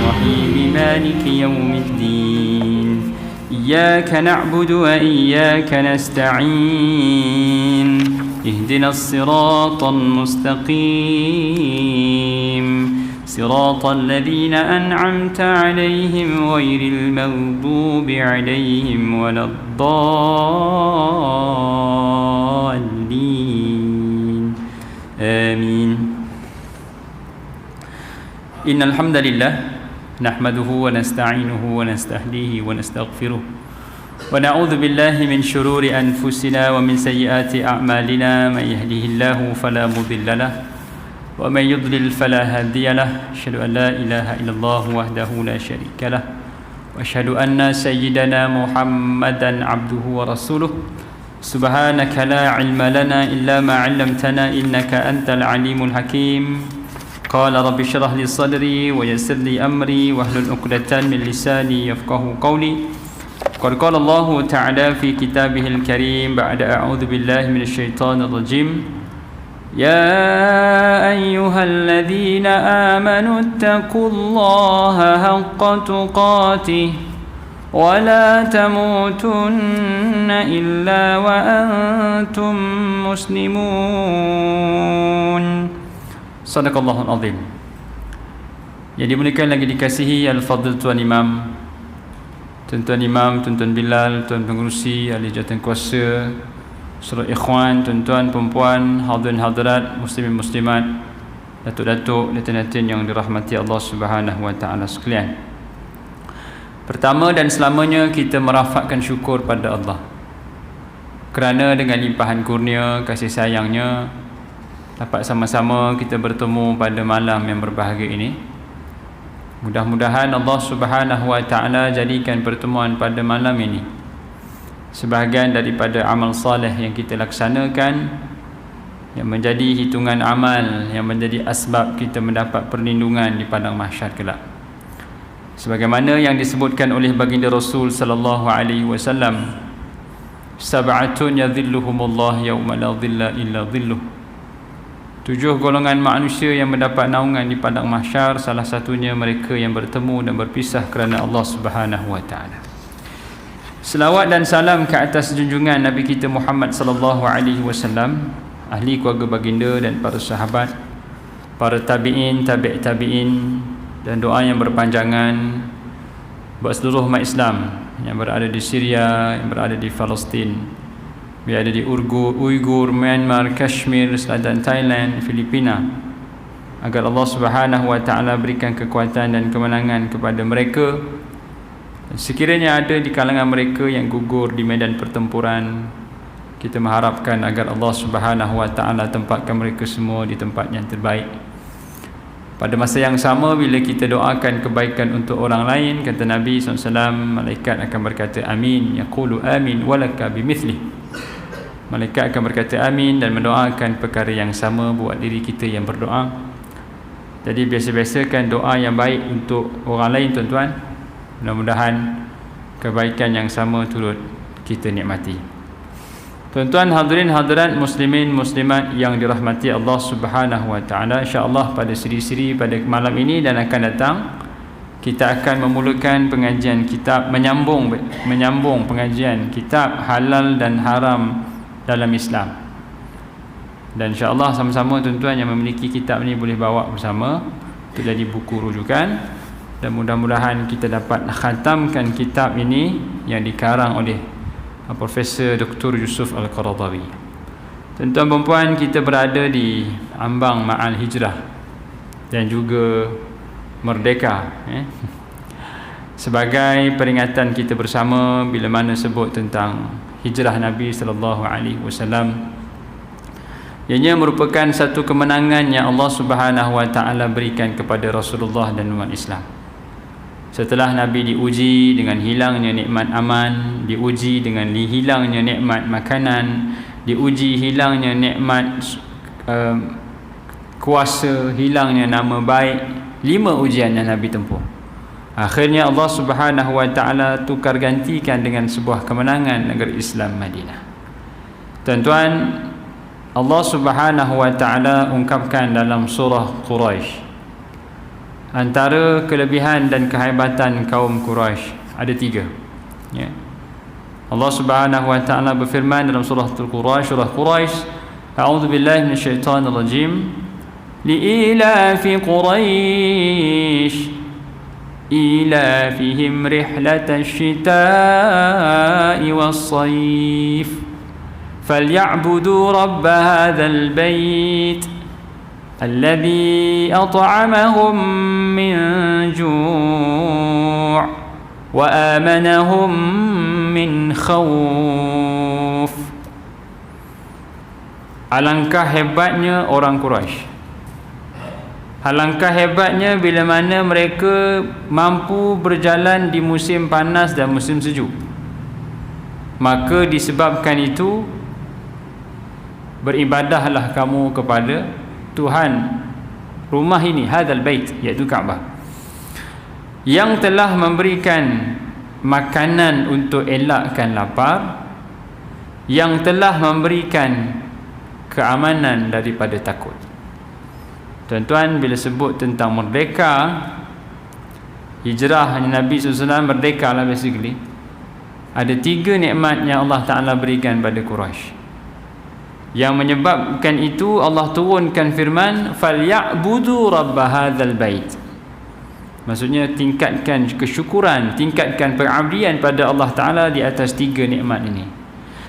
الرحيم مالك يوم الدين إياك نعبد وإياك نستعين اهدنا الصراط المستقيم صراط الذين أنعمت عليهم غير المغضوب عليهم ولا الضالين آمين. إن الحمد لله نحمده ونستعينه ونستهديه ونستغفره ونعوذ بالله من شرور أنفسنا ومن سيئات أعمالنا. من يهده الله فلا مضل له ومن يضلل فلا هادي له. أشهد أن لا إله إلا الله وحده لا شريك له وأشهد أن سيدنا محمدا عبده ورسوله. سبحانك لا علم لنا إلا ما علمتنا إنك أنت العليم الحكيم. قال رب اشرح لي صدري ويسر لي أمري واحلل عقدة من لساني يفقهوا قولي. قد قال الله تعالى في كتابه الكريم بعد أعوذ بالله من الشيطان الرجيم يا أيها الذين آمنوا اتقوا الله حق تقاته ولا تموتن إلا وأنتم مسلمون. Sadaqallahul Azim. Yang dimuliakan lagi dikasihi Al-Fadhil Tuan Imam, Tuan-tuan Imam, Tuan-tuan Bilal, Tuan Pengerusi, Ahli Jawatan Kuasa, seluruh ikhwan, tuan-tuan, perempuan, hadirin hadirat, muslimin muslimat, datuk-datuk, datin-datin yang dirahmati Allah Subhanahu wa taala sekalian. Pertama dan selamanya kita merafakkan syukur pada Allah kerana dengan limpahan kurnia kasih sayangnya dapat sama-sama kita bertemu pada malam yang berbahagia ini. Mudah-mudahan Allah Subhanahu wa taala jadikan pertemuan pada malam ini sebahagian daripada amal saleh yang kita laksanakan, yang menjadi hitungan amal, yang menjadi asbab kita mendapat perlindungan di padang mahsyar kelak. Sebagaimana yang disebutkan oleh baginda Rasul sallallahu alaihi wasallam, sab'atun yadhilluhumullah yauma la dhilla illa dhilluh. 7 golongan manusia yang mendapat naungan di padang mahsyar, salah satunya mereka yang bertemu dan berpisah kerana Allah Subhanahu wa taala. Selawat dan salam ke atas junjungan Nabi kita Muhammad sallallahu alaihi wasallam, ahli keluarga baginda dan para sahabat, para tabi'in, tabi' tabi'in, dan doa yang berpanjangan buat seluruh umat Islam yang berada di Syria, yang berada di Palestin, berada di Uyghur, Myanmar, Kashmir, selatan Thailand, Filipina, agar Allah Subhanahu wa taala berikan kekuatan dan kemenangan kepada mereka. Dan sekiranya ada di kalangan mereka yang gugur di medan pertempuran, kita mengharapkan agar Allah Subhanahu wa taala tempatkan mereka semua di tempat yang terbaik. Pada masa yang sama, bila kita doakan kebaikan untuk orang lain, kata Nabi SAW, malaikat akan berkata amin, yaqulu amin walaka bimithli. Malaikat akan berkata amin dan mendoakan perkara yang sama buat diri kita yang berdoa. Jadi biasa-biasakan doa yang baik untuk orang lain, tuan-tuan. Mudah-mudahan kebaikan yang sama turut kita nikmati. Tuan-tuan hadirin hadirat, muslimin muslimat yang dirahmati Allah Subhanahu wa taala, insya-Allah pada siri-siri pada malam ini dan akan datang kita akan memulakan pengajian kitab, menyambung pengajian kitab halal dan haram dalam Islam. Dan insya-Allah sama-sama tuan-tuan yang memiliki kitab ni boleh bawa bersama untuk jadi buku rujukan, dan mudah-mudahan kita dapat khatamkan kitab ini yang dikarang oleh Profesor Dr. Yusuf Al-Qaradawi. Tuan-tuan perempuan, kita berada di ambang Ma'al Hijrah dan juga Merdeka, sebagai peringatan kita bersama bila mana sebut tentang hijrah Nabi sallallahu alaihi wasallam. Ianya merupakan satu kemenangan yang Allah Subhanahu wa taala berikan kepada Rasulullah dan umat Islam. Setelah Nabi diuji dengan hilangnya nikmat aman, diuji dengan hilangnya nikmat makanan, diuji hilangnya nikmat kuasa, hilangnya nama baik, 5 ujian yang Nabi tempuh. Akhirnya Allah Subhanahu wa taala tukar gantikan dengan sebuah kemenangan negeri Islam Madinah. Tuan-tuan, Allah Subhanahu wa taala ungkapkan dalam surah Quraisy, Antara kelebihan dan kehebatan kaum Quraisy ada 3. Ya. Allah Subhanahu wa taala berfirman dalam surah Quraisy, A'udzu billahi minasyaitonir rajim. Li'ilafi Quraisy إيلافهم رحلة الشتاء والصيف فليعبدوا رب هذا البيت الذي أطعمهم من جوع وآمنهم من خوف. Alangkah hebatnya orang Quraisy. Alangkah hebatnya bila mana mereka mampu berjalan di musim panas dan musim sejuk. Maka disebabkan itu, beribadahlah kamu kepada Tuhan rumah ini, hadzal bait, iaitu Kaabah, yang telah memberikan makanan untuk elakkan lapar, yang telah memberikan keamanan daripada takut. Tuan-tuan, bila sebut tentang merdeka, hijrah Nabi SAW, merdeka lah basically, ada 3 nikmat yang Allah Ta'ala berikan pada Quraisy. Yang menyebabkan itu Allah turunkan firman, فَلْيَعْبُدُوا رَبَّ هَذَا الْبَيْتِ. Maksudnya tingkatkan kesyukuran, tingkatkan pengabdian pada Allah Ta'ala di atas 3 nikmat ini.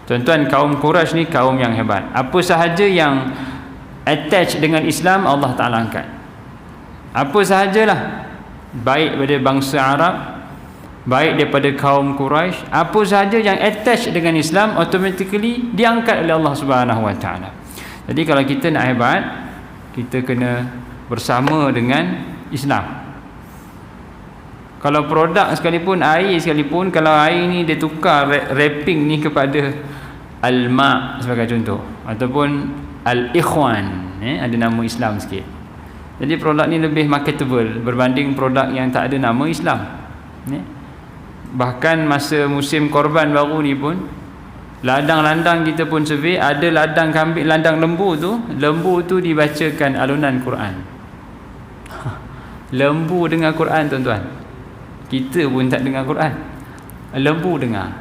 Tuan-tuan, kaum Quraisy ni kaum yang hebat. Apa sahaja yang attach dengan Islam, Allah Ta'ala angkat. Apa sahajalah, baik daripada bangsa Arab, baik daripada kaum Quraisy, apa sahaja yang attach dengan Islam, automatically diangkat oleh Allah Subhanahu Wa Ta'ala. Jadi kalau kita nak hebat, kita kena bersama dengan Islam. Kalau produk sekalipun, air sekalipun, kalau air ni dia tukar wrapping ni kepada Al-Ma' sebagai contoh, ataupun Al-Ikhwan, ada nama Islam sikit, jadi produk ni lebih marketable berbanding produk yang tak ada nama Islam. Bahkan masa musim korban baru ni pun, ladang-ladang kita pun survey, ada ladang kambing, ladang lembu tu dibacakan alunan Quran. Lembu dengar Quran, tuan-tuan. Kita pun tak dengar Quran, lembu dengar.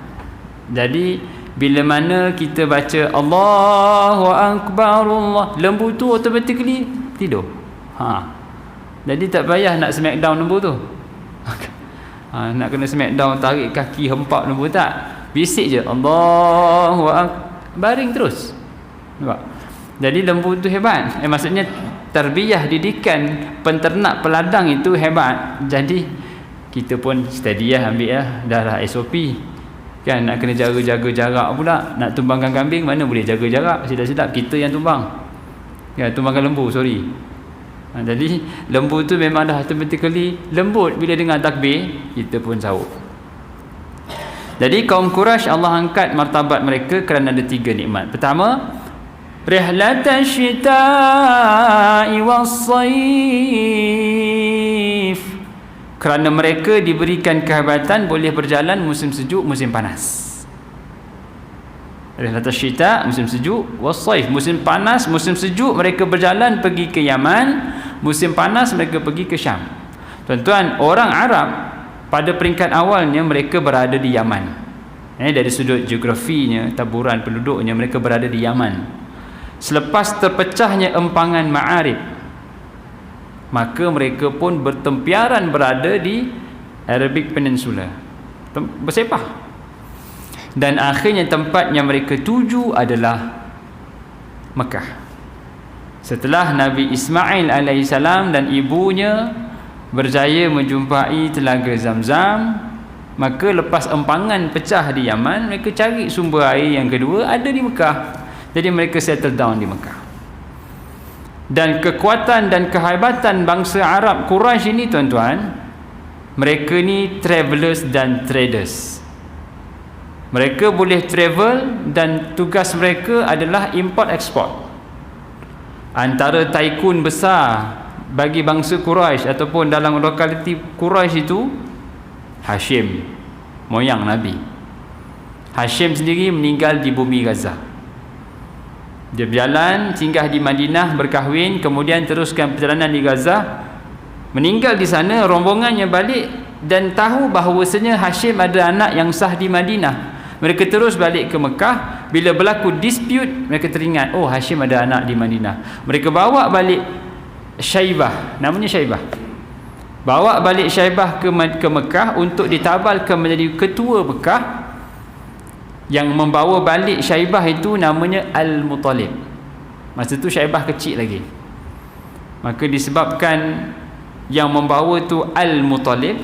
Jadi bila mana kita baca Allahu Akbar, Allah, lembu tu automatically tidur. Jadi tak payah nak smackdown lembu tu. Nak kena smackdown, tarik kaki, hempak lembu, tak. Bisik je Allahu Akbar, baring terus. Nampak? Jadi lembu tu hebat. Maksudnya tarbiyah, didikan penternak peladang itu hebat. Jadi kita pun steady ambil dah lah SOP. Kan nak kena jaga jarak pula. Nak tumbangkan kambing, mana boleh jaga jarak, silap-silap kita yang tumbang. Ya, tumbangkan lembu, sorry. Jadi lembu tu memang dah automatically lembut bila dengar takbir, kita pun sahut. Jadi kaum Quraisy Allah angkat martabat mereka kerana ada 3 nikmat. Pertama, rihlatan syita'i was-sayf. Kerana mereka diberikan kehebatan boleh berjalan musim sejuk, musim panas. Rihlatan syita, musim sejuk, was-sayf, musim panas, musim sejuk mereka berjalan pergi ke Yaman, musim panas mereka pergi ke Syam. Tuan-tuan, orang Arab pada peringkat awalnya mereka berada di Yaman. Dari sudut geografinya, taburan penduduknya, mereka berada di Yaman. Selepas terpecahnya empangan Ma'arib, maka mereka pun bertempiaran berada di Arabic Peninsula, bersepah. Dan akhirnya tempat yang mereka tuju adalah Mekah. Setelah Nabi Ismail alaihissalam dan ibunya berjaya menjumpai telaga Zamzam, maka lepas empangan pecah di Yaman, mereka cari sumber air yang kedua ada di Mekah. Jadi mereka settle down di Mekah. Dan kekuatan dan kehebatan bangsa Arab Quraisy ini, tuan-tuan, mereka ni travelers dan traders. Mereka boleh travel dan tugas mereka adalah import export. Antara tycoon besar bagi bangsa Quraisy ataupun dalam lokaliti Quraisy itu Hashim, moyang Nabi. Hashim sendiri meninggal di bumi Gaza. Dia berjalan singgah di Madinah, berkahwin, kemudian teruskan perjalanan di Gaza, meninggal di sana, rombongannya balik dan tahu bahawasanya Hashim ada anak yang sah di Madinah. Mereka terus balik ke Mekah. Bila berlaku dispute, mereka teringat, oh Hashim ada anak di Madinah. Mereka bawa balik Syaibah, namanya Syaibah. Bawa balik Syaibah ke Mekah untuk ditabalkan menjadi ketua Mekah. Yang membawa balik Syaibah itu namanya Al-Muttalib. Masa tu Syaibah kecil lagi. Maka disebabkan yang membawa tu Al-Muttalib,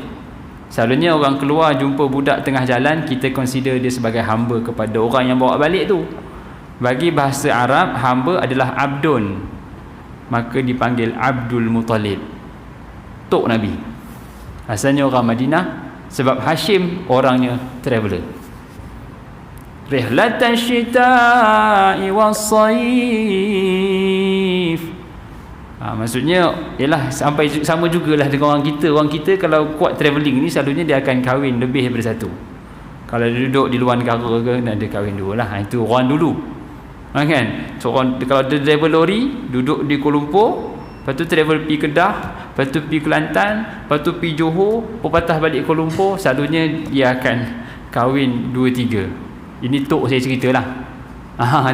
selalunya orang keluar jumpa budak tengah jalan, kita consider dia sebagai hamba kepada orang yang bawa balik tu. Bagi bahasa Arab, hamba adalah abdun, maka dipanggil Abdul Muttalib, tok Nabi. Asalnya orang Madinah, sebab Hashim orangnya traveller. Rihlatan syita'i was-sayf. Maksudnya ialah sampai sama jugalah dengan orang kita. Orang kita kalau kuat travelling ni, selalunya dia akan kahwin lebih daripada satu. Kalau dia duduk di luar negara ke, dia kahwin dua lah. Itu orang dulu, kan? So orang, kalau dia travel lori, duduk di Kuala Lumpur, lepas tu travel pergi Kedah, lepas tu pergi Kelantan, lepas tu pergi Johor, patah balik Kuala Lumpur, selalunya dia akan kahwin 2-3. Ini tok saya cerita lah.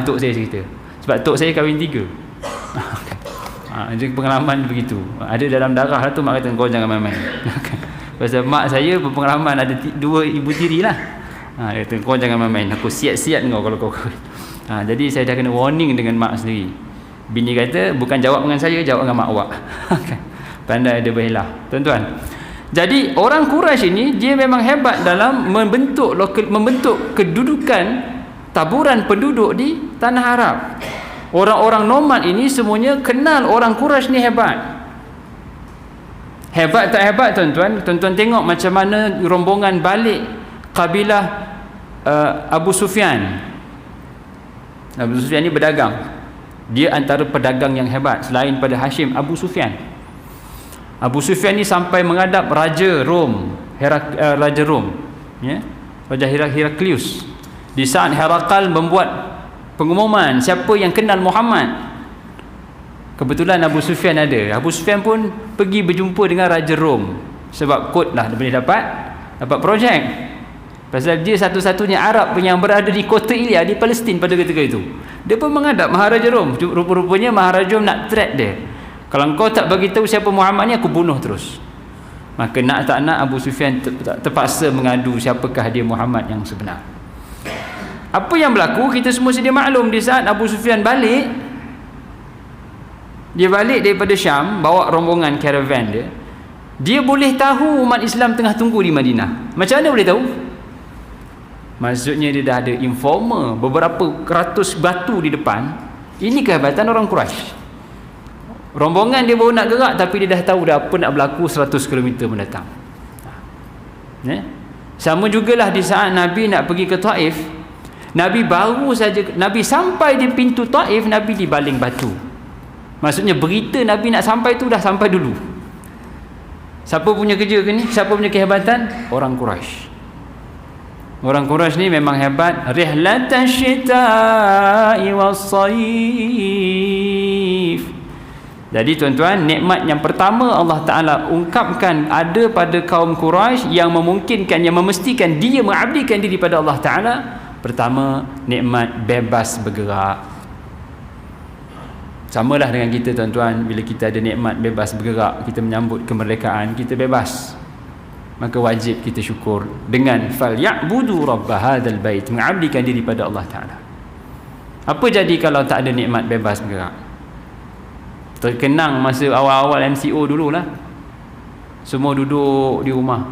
Tok saya cerita. Sebab tok saya kahwin 3. Jadi pengalaman begitu. Ada dalam darah lah tu, mak kata kau jangan main-main. Pasal mak saya berpengalaman, ada 2 ibu tiri lah. Dia kata kau jangan main-main, aku siat-siat kau kalau kau kahwin. Jadi saya dah kena warning dengan mak sendiri. Bini kata bukan jawab dengan saya, jawab dengan mak awak. Pandai dia berhelah, tuan-tuan. Jadi orang Quraisy ini dia memang hebat dalam membentuk kedudukan taburan penduduk di tanah Arab. Orang-orang nomad ini semuanya kenal orang Quraisy ni hebat. Hebat tak hebat, tuan-tuan? Tuan-tuan tengok macam mana rombongan balik kabilah Abu Sufyan. Abu Sufyan ni berdagang. Dia antara pedagang yang hebat selain pada Hashim. Abu Sufyan ni sampai menghadap Raja Rom, Raja Rom, ya? Raja Heraklius. Di saat Herakal membuat pengumuman siapa yang kenal Muhammad, kebetulan Abu Sufyan ada. Abu Sufyan pun pergi berjumpa dengan Raja Rom, sebab kod lah dia boleh dapat projek. Pasal dia satu-satunya Arab yang berada di kota Ilya di Palestin pada ketika itu. Dia pun menghadap Maharaja Rom. Rupa-rupanya Maharaja Rom nak threat dia. Kalau kau tak bagi tahu siapa Muhammad ni, aku bunuh terus. Maka nak tak nak, Abu Sufyan terpaksa mengadu siapakah dia Muhammad yang sebenar. Apa yang berlaku kita semua sedia maklum. Di saat Abu Sufyan balik, dia balik daripada Syam bawa rombongan karavan dia, dia boleh tahu umat Islam tengah tunggu di Madinah. Macam mana boleh tahu? Maksudnya dia dah ada informer beberapa ratus batu di depan. Ini kehebatan orang Quraisy. Rombongan dia baru nak gerak, tapi dia dah tahu dah apa nak berlaku 100 km mendatang. Sama jugalah di saat Nabi nak pergi ke Taif. Nabi baru saja, Nabi sampai di pintu Taif, Nabi dibaling batu. Maksudnya berita Nabi nak sampai tu dah sampai dulu. Siapa punya kerja ke ni? Siapa punya kehebatan? Orang Quraisy. Orang Quraisy ni memang hebat. Rihlatan syita'i was-sayf. Jadi tuan-tuan, nikmat yang pertama Allah Ta'ala ungkapkan ada pada kaum Quraisy yang memungkinkan, yang memastikan dia mengabdikan diri pada Allah Ta'ala. Pertama, nikmat bebas bergerak. Samalah dengan kita, tuan-tuan. Bila kita ada nikmat bebas bergerak, kita menyambut kemerdekaan, kita bebas, maka wajib kita syukur dengan falyabudu rabb hadzal bait, mengabdikan diri pada Allah Ta'ala. Apa jadi kalau tak ada nikmat bebas bergerak? Terkenang masa awal-awal MCO dululah, semua duduk di rumah.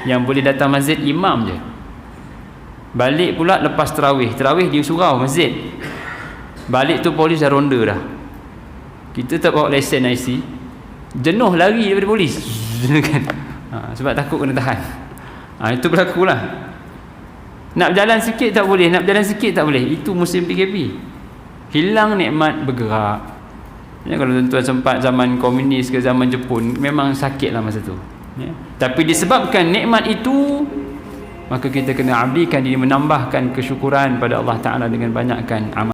Yang boleh datang masjid imam je. Balik pula lepas tarawih di surau masjid. Balik tu polis dah ronda dah. Kita tak bawa lesen IC, jenuh lari daripada polis. Sebab takut kena tahan. Itu berlakulah. Nak berjalan sikit tak boleh, nak berjalan sikit tak boleh. Itu musim PKP. Hilang nikmat bergerak. Ya, kalau tuan-tuan sempat zaman komunis ke zaman Jepun, memang sakitlah masa tu. Ya. Tapi disebabkan nikmat itu, maka kita kena abdikan diri, menambahkan kesyukuran pada Allah Ta'ala dengan banyakkan amal